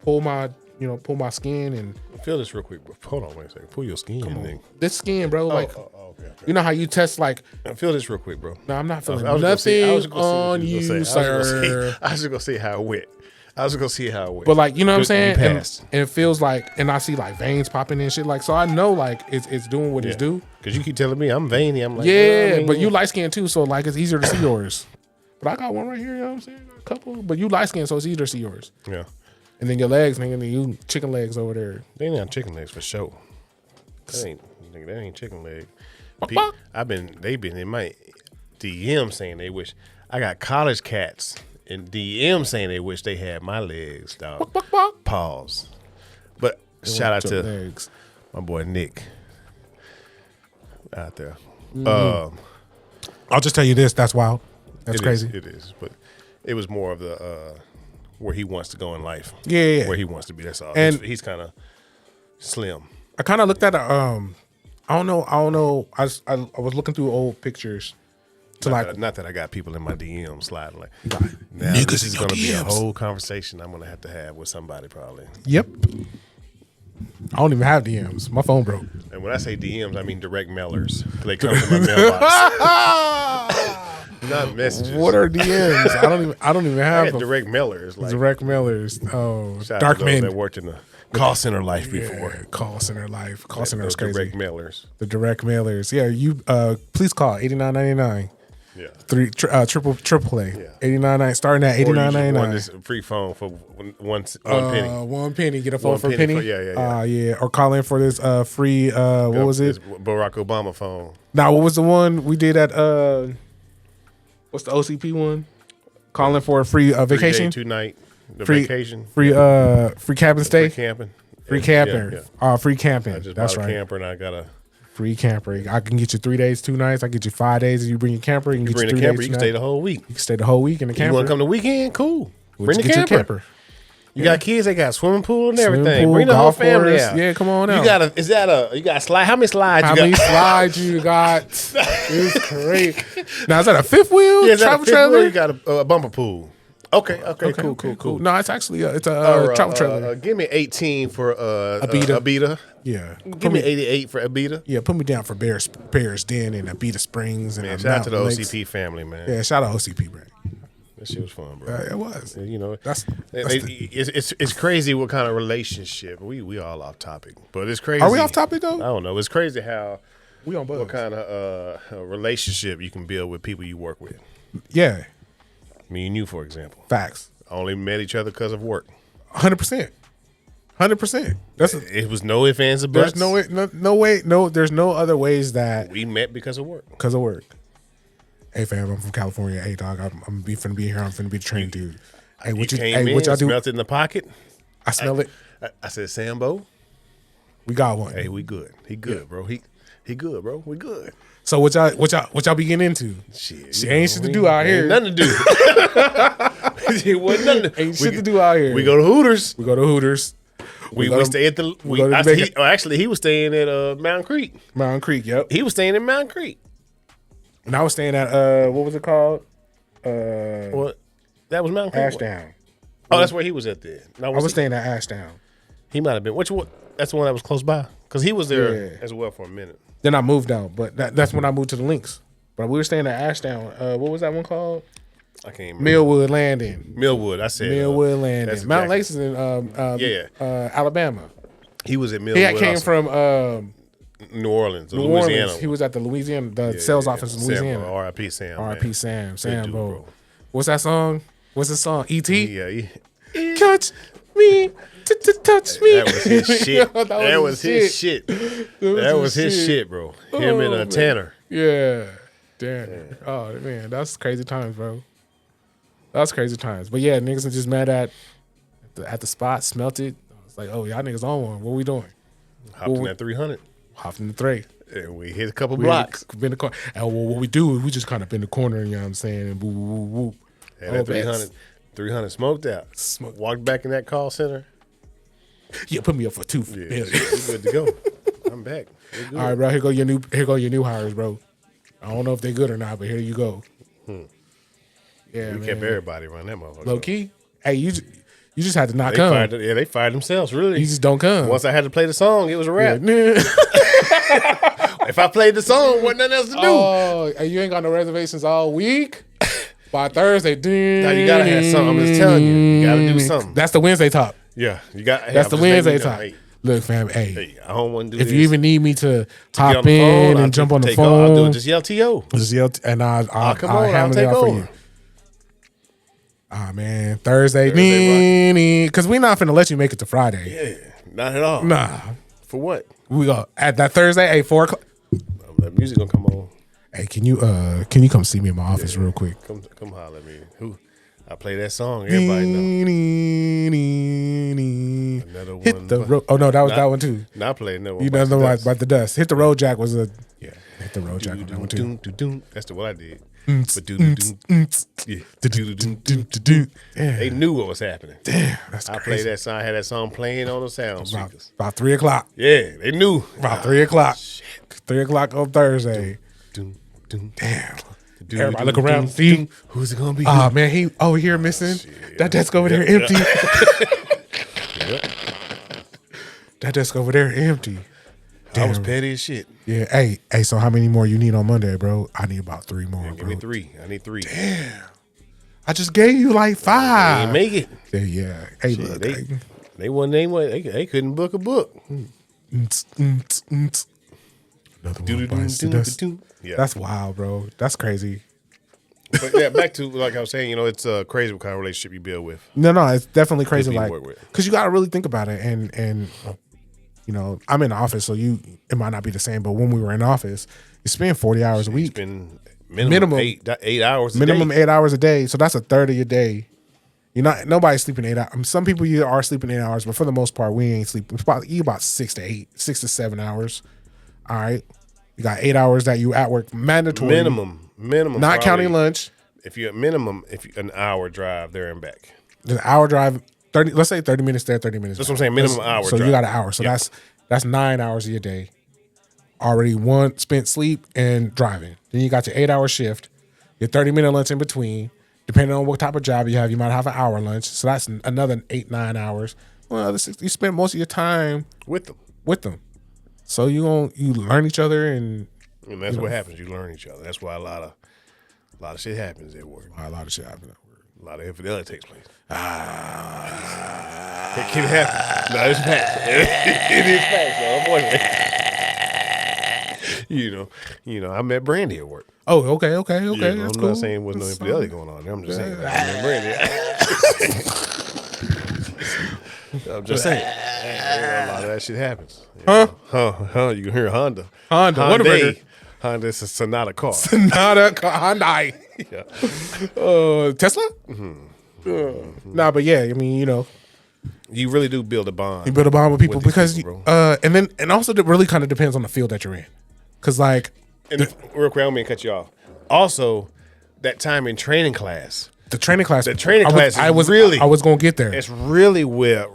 pull my skin and feel this real quick. Bro. Hold on, wait a second. Pull your skin. Nigga. This skin, bro. Okay. You know how you test like? I feel this real quick, bro. No, I'm not feeling nothing on you, sir. I was just gonna see how it went. But like, you know what I'm saying? And it feels like, and I see like veins popping and shit. Like, so I know like it's doing what it's due. Because you keep telling me I'm veiny. I'm like, but you light skinned too, so like it's easier to see yours. But I got one right here. You know what I'm saying? A couple. But you light skinned, so it's easier to see yours. Yeah. And then your legs, nigga, and then you chicken legs over there. They ain't chicken legs for sure. That ain't chicken leg. They been in my DM saying they wish. I got college cats in DM saying they wish they had my legs, dog. Pause. But shout out to legs. My boy Nick out there. I'll just tell you this. That's wild. That's crazy. It is. But it was more of the where he wants to go in life. Yeah. Where he wants to be. That's all. And he's kind of slim. I kind of looked at I don't know. I was looking through old pictures to not that I got people in my DM sliding like. Now this is going to be a whole conversation I'm going to have with somebody probably. Yep. I don't even have DMs. My phone broke. And when I say DMs, I mean direct mailers. They come to my mailbox. Not messages. What are DMs? I don't even have direct mailers. Like, direct mailers. Oh, dark men that worked in the call center life before. Call center life. Call center is crazy. Direct mailers. The direct mailers. Yeah, you please call $89.99. Yeah. Triple A. Yeah. $89.99 starting at $89.99. This free phone for one penny. 1 penny. Get a phone for a penny. Yeah. Or call in for this free what was it? Barack Obama phone. Now, what was the one we did at what's the OCP one? Calling for a free vacation. 2 night vacation. Free cabin stay. Free camping. Free camping. Yeah. Free camping. I just That's bought a right. camper and I got a free camper. I can get you 3 days, 2 nights. I can get you 5 days if you bring your camper. You can get bring you 3 the camper. days, You can stay the whole week. You can stay the whole week in the camper. You want to come the weekend? Cool. We'll bring the camper. You got kids, they got swimming pool and Swimming everything. pool, Bring the whole golf family course. out. Yeah, come on out. You got a slide? How many slides How you many got? slides you got? It's great. Now, is that a fifth wheel Yeah, is that a travel fifth wheel? trailer? You got a bumper pool. Okay, cool. No, it's actually it's a travel trailer. Give me 18 for Abita. Yeah. Give me 88 for Abita. Yeah, put me down for Bears Den and Abita Springs. And Man, shout out to the Mountain OCP Lakes. family, man. Yeah, shout out OCP, man. That shit was fun, bro. It was. You know, That's it's crazy what kind of relationship. We all off topic, but it's crazy. Are we off topic though? I don't know. It's crazy how we on buzz. what kind of relationship you can build with people you work with. Yeah. Me and you, for example, Facts. only met each other because of work. 100%. 100%. It was no ifs, ands, or buts. There's no way. There's no other ways that We met because of work. because of work. Hey fam, I'm from California. Hey dog, I'm finna be here. I'm finna be the train dude. Hey, what you came hey, in, what y'all do? smelt it in the pocket. I smell it. I said, Sambo, We got one. hey, we good. He good, bro. He good, bro. We good. So what y'all be getting into? Shit, She ain't shit to do out here. Nothing to do. It wasn't nothing. Ain't shit to do out here. We go to Hooters. We go to Hooters. We go to- stay at the. we go to Jamaica. Actually, he was staying at Mountain Creek. Mountain Creek. Yep. He was staying in Mountain Creek. And I was staying at what was it called? What? That was Mountain Creek. Ashdown. Oh, that's where he was at there. No, I was staying at Ashdown. He might have been. Which one? That's the one that was close by. Because he was there Yeah. as well for a minute. Then I moved out, but that's when I moved to the Links. But we were staying at Ashdown. What was that one called? I can't remember. Millwood Landing. Millwood. I said Millwood Landing. that's Mountain exactly- Lakes is in Alabama. He was at Millwood. He came also. from New Orleans, New Louisiana. Orleans. He was at the Louisiana, sales office in Louisiana. Sam, R.I.P. Sam. R.I.P. man. Sam. Good Sam, dude, bro. What's that song? What's the song? E.T.? Yeah, Touch me. Touch me. that was his shit. That was his shit. That That was his shit, bro. Him and man. Tanner. Yeah. Damn. Oh, man. That's crazy times, bro. That's crazy times. But yeah, niggas are just mad at the spot, smelt it. It's like, oh, y'all niggas on one. What we doing? Hopped in that 300. Hopped in the tray. And we hit a couple We blocks. been the corner. And what we do is we just kind of been the corner, you know what I'm saying? And woo, woo, woo. And that 300 smoked out. Smoke. Walked back in that call center. Yeah, put me up for two. Yeah, we good to go. I'm back. We're good. All right, bro. Here go your new hires, bro. I don't know if they good or not, but here you go. Yeah, We man. kept everybody around that motherfucker. Low key. Hey, you just had to not They come. they fired themselves, really. You just don't come. Once I had to play the song, it was a wrap. Yeah. If I played the song, wasn't nothing else to do. Oh, and you ain't got no reservations all week. By Thursday, Now you gotta have something. I'm just telling you, you gotta do something. That's the Wednesday top. Yeah, you got. That's the Wednesday top. Hey, Look, fam. Hey, hey, I don't want to do if this. you even need me to Get hop on the phone, in I'll and jump on the take off. I'll do phone, it. Just yell T.O. just yell and I'll come on, I'll hammer it take out for over. you. Ah man, Thursday, Thursday, because we not finna let you make it to Friday. Yeah, not at all. Nah, For what? we go at that Thursday, hey 4 o'clock. That music gonna come on. Hey, can you come see me in my office real quick? Come holler at me. Who? I play that song. Everybody know. Another one. Hit the road. Oh no, that was that one too. Not playing no one. You know the one about the dust. Hit the road jack was a hit the road jack on that one too. That's the one I did. But Yeah. they knew what was happening. Damn, that's I crazy. played that song. I had that song playing on the sound speakers. About 3 o'clock. Yeah, they knew. About 3 o'clock. 3 o'clock on Thursday. Damn. Everybody look around and see. Who's it gonna be? Oh man, he over here missing. That desk over there empty. That desk over there empty. I was Damn. petty as shit. Yeah. Hey. So how many more you need on Monday, bro? I need about 3 more, Give bro. me 3. I need 3. I just gave you like They 5. ain't make it. Yeah. Hey, Shit, look. they couldn't book a book. Another one bites the dust. Yeah. That's wild, bro. That's crazy. But yeah, back to like I was saying, it's crazy what kind of relationship you build with. No, it's definitely crazy. People you Like, work with. because you got to really think about it. And I'm in the office, so it might not be the same. But when we were in office, you spend 40 hours a You week, spend minimum 8 hours. minimum a day. 8 hours a day. So that's a third of your day. Nobody's sleeping 8 hours. Some people you are sleeping 8 hours, but for the most part, we ain't sleeping. You about 6 to 7 hours. All right, you got 8 hours that you at work mandatory Minimum. not probably, counting lunch. If you're at minimum, an hour drive there and back. The hour drive 30. Let's say 30 minutes there, 30 minutes. That's what I'm saying. Minimum hour. So drive. you got an hour. So that's 9 hours of your day. Already one spent sleep and driving. Then you got your 8-hour shift. Your 30-minute lunch in between. Depending on what type of job you have, you might have an hour lunch. So that's another 8-9 hours. Well, you spend most of your time with them. So you learn each other, and that's what happens. You learn each other. That's why a lot of shit happens at work. A lot of shit happens at work. A lot of infidelity takes place. It can happen. No, it's facts. It is facts, unfortunately. I met Brandy at work. Oh, okay. That's I'm cool. not saying there's no infidelity going on there. I'm just saying I met Brandy. I'm just saying. A lot of that shit happens. Huh? You can hear Honda. Honda. Honda is a Sonata car. Hyundai. Yeah. Tesla? Nah, but yeah, I mean, you really do build a bond. You build a bond with people because, people, and also it really kind of depends on the field that you're in. Because, real quick, I don't mean to cut you off. Also, that time in training class. The training class. I was going to get there. It's really where.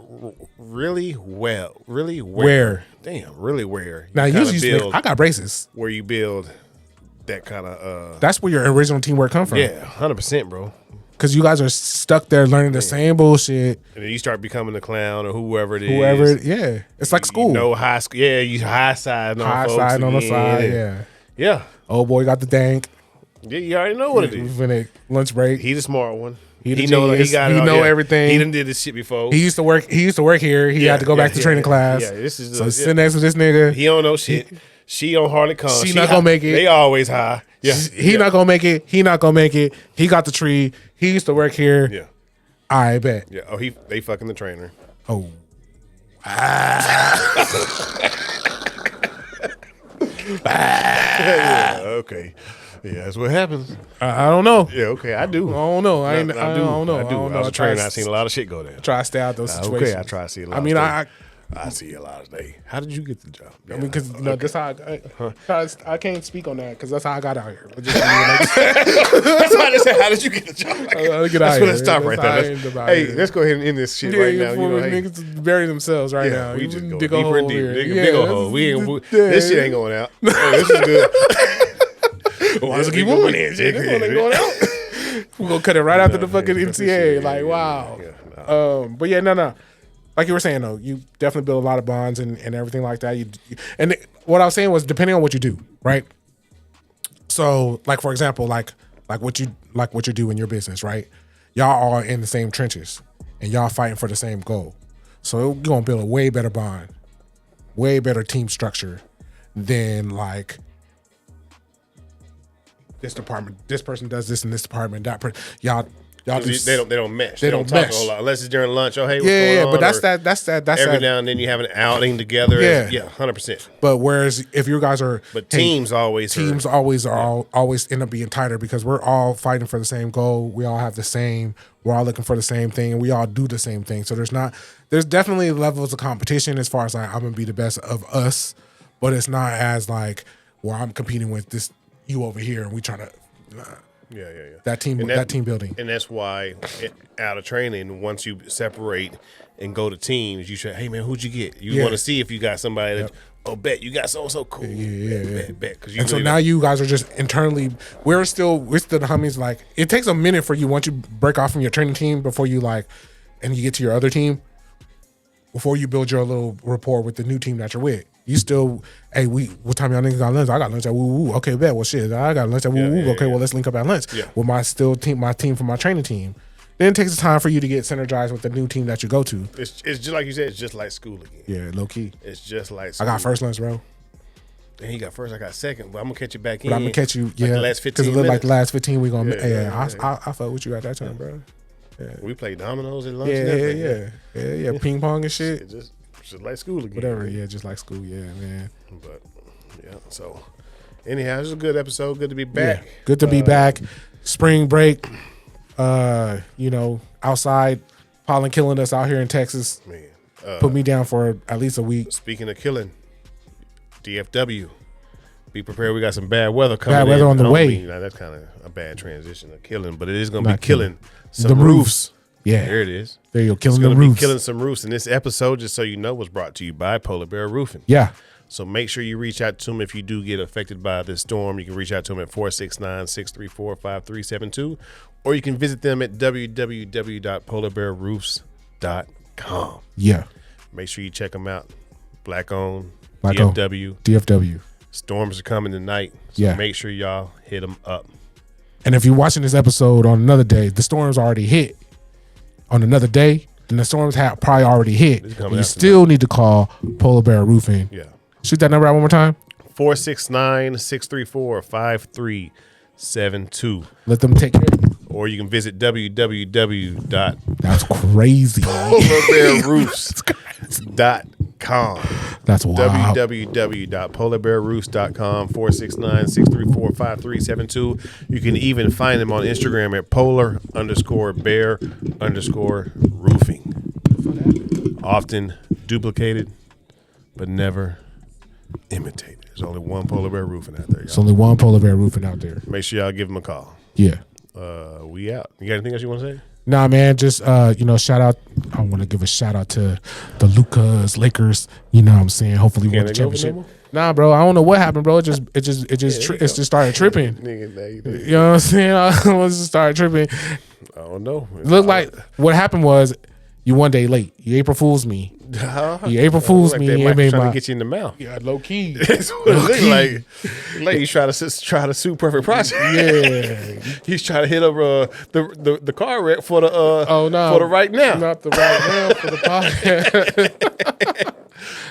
Damn, really where. Now, usually I got braces. Where you build that kind of. That's where your original teamwork come from. Yeah, 100%, bro. Because you guys are stuck there learning the same bullshit. And then you start becoming the clown or whoever it is. Yeah. It's like school. High school. Yeah, you high side on folks. High side on the side, yeah. Yeah. Old boy got the dank. Yeah, you already know what it is. When it lunch break. He the smart one. He know everything. He done did this shit before. He used to work here. He had to go back to training class. Yeah, this is so sit next to this nigga. He don't know shit. She don't hardly come. She not gonna make it. They always high. Yeah. He not gonna make it. He not gonna make it. He got the tree. He used to work here. Yeah. I bet. Yeah. Oh, they fucking the trainer. Oh. Yeah, okay. Yeah, that's what happens. I don't know. Yeah, okay, I do. I don't know. I don't know. I do. I was a trainer. I seen a lot of shit go down. Try to stay out those situations. Okay, I try to see a lot. I see a lot of things. How did you get the job? I mean, because that's how I can't speak on that because that's how I got out here. That's why they say, "How did you get the job?" That's where let's stop right there. Hey, let's go ahead and end this shit right now. Niggas bury themselves right now. We just go deeper and deeper. Big old hole. This shit ain't going out. This is good. Why does it keep moving? This ain't going out. We're gonna cut it right after the fucking NCAA. Like, wow. But yeah, no. Like you were saying, though, you definitely build a lot of bonds and everything like that. And what I was saying was depending on what you do, right? So, like for example, like what you do in your business, right? Y'all are in the same trenches and y'all fighting for the same goal. So you're gonna build a way better bond, way better team structure than like this department. This person does this in this department. That person, y'all they don't mesh. They don't talk mesh a whole lot unless it's during lunch. Oh, hey, what's going on? But that's every now and then you have an outing together. Yeah, 100%. But whereas if you guys are, teams always end up being tighter because we're all fighting for the same goal. We all have the same. We're all looking for the same thing, and we all do the same thing. So there's definitely levels of competition as far as like I'm gonna be the best of us, but it's not as like where I'm competing with this you over here and we trying to. Yeah. That team building. And that's why out of training, once you separate and go to teams, you say, hey, man, who'd you get? You want to see if you got somebody that, bet you got so cool. Bet. And so now you guys are just internally, we're still the homies. Like, it takes a minute for you once you break off from your training team before you and you get to your other team, before you build your little rapport with the new team that you're with. You still, hey, what time y'all niggas got lunch? I got lunch at woo. Okay, bet. Well, shit, I got lunch at woo. Okay, well, let's link up at lunch. Yeah. With my team from my training team. Then it takes time for you to get synergized with the new team that you go to. It's just like you said. It's just like school again. Yeah, low key. It's just like school. I got first lunch, bro. And he got first. I got second. But I'm gonna catch you back in. But I'm gonna catch you. Like the last 15 because it looked like the last 15 we gonna. I fuck with you at that time, bro. Yeah. We played dominoes at lunch. Yeah. Ping pong and shit. Just like school again. Whatever, just like school, man. But so anyhow, this is a good episode. Good to be back. Yeah, good to be back. Spring break, outside, pollen killing us out here in Texas. Man, put me down for at least a week. Speaking of killing, DFW, be prepared. We got some bad weather coming. Bad weather on the way. That's kind of a bad transition of killing, but it is going to be killing some roofs. Yeah. There it is. There you go. Killing It's the going to be roofs. killing some roofs. And this episode, just so you know, was brought to you by Polar Bear Roofing. Yeah. So make sure you reach out to them if you do get affected by this storm. You can reach out to them at 469-634-5372, or you can visit them at www.polarbearroofs.com. Yeah. Make sure you check them out. Black owned, DFW. Storms are coming tonight. So Yeah. make sure y'all hit them up. And if you're watching this episode on another day, the storms already hit on another day, and the storms have probably already hit. You still need to call Polar Bear Roofing. Yeah. Shoot that number out one more time. 469-634-5372. Let them take care of you. Or you can visit www.polarbearroofs.com. That's crazy. That's wild. www.polarbearroofs.com, 469-634-5372. You can even find them on Instagram at polar_bear_roofing. Often duplicated, but never imitated. There's only one Polar Bear Roofing out there, y'all. There's only one Polar Bear Roofing out there. Make sure y'all give them a call. Yeah. We out. You got anything else you want to say? Nah, man, just shout out. I want to give a shout out to the Lucas Lakers. You know what I'm saying? Hopefully we win the championship. Nah, bro, I don't know what happened, bro. It just started tripping. You know what I'm saying? I just started tripping. I don't know. Look like what happened was you one day late. You April Fools me. You April Fools like me. They might trying to get you in the mouth. Yeah, low key. That's what it looks like. Like he's trying to sue Perfect Project. Yeah, he's trying to hit up the car wreck for the for the right now. Not the right now for the podcast.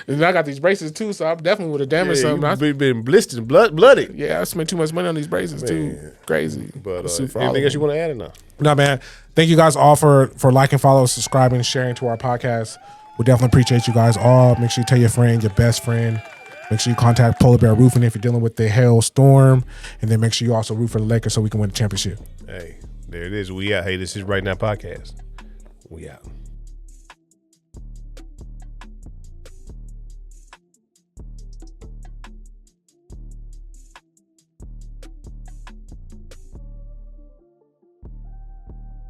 And I got these braces too, so I definitely would have damaged something. You've been blistered, blooded. Yeah, I spent too much money on these braces too. Crazy. But anything else you want to add or not? No, man. Thank you guys all for liking, following, subscribing, sharing to our podcast. We definitely appreciate you guys all. Make sure you tell your friend, your best friend. Make sure you contact Polar Bear Roofing if you're dealing with the hail storm. And then make sure you also root for the Lakers so we can win the championship. Hey, there it is. We out. Hey, this is Right Now Podcast. We out.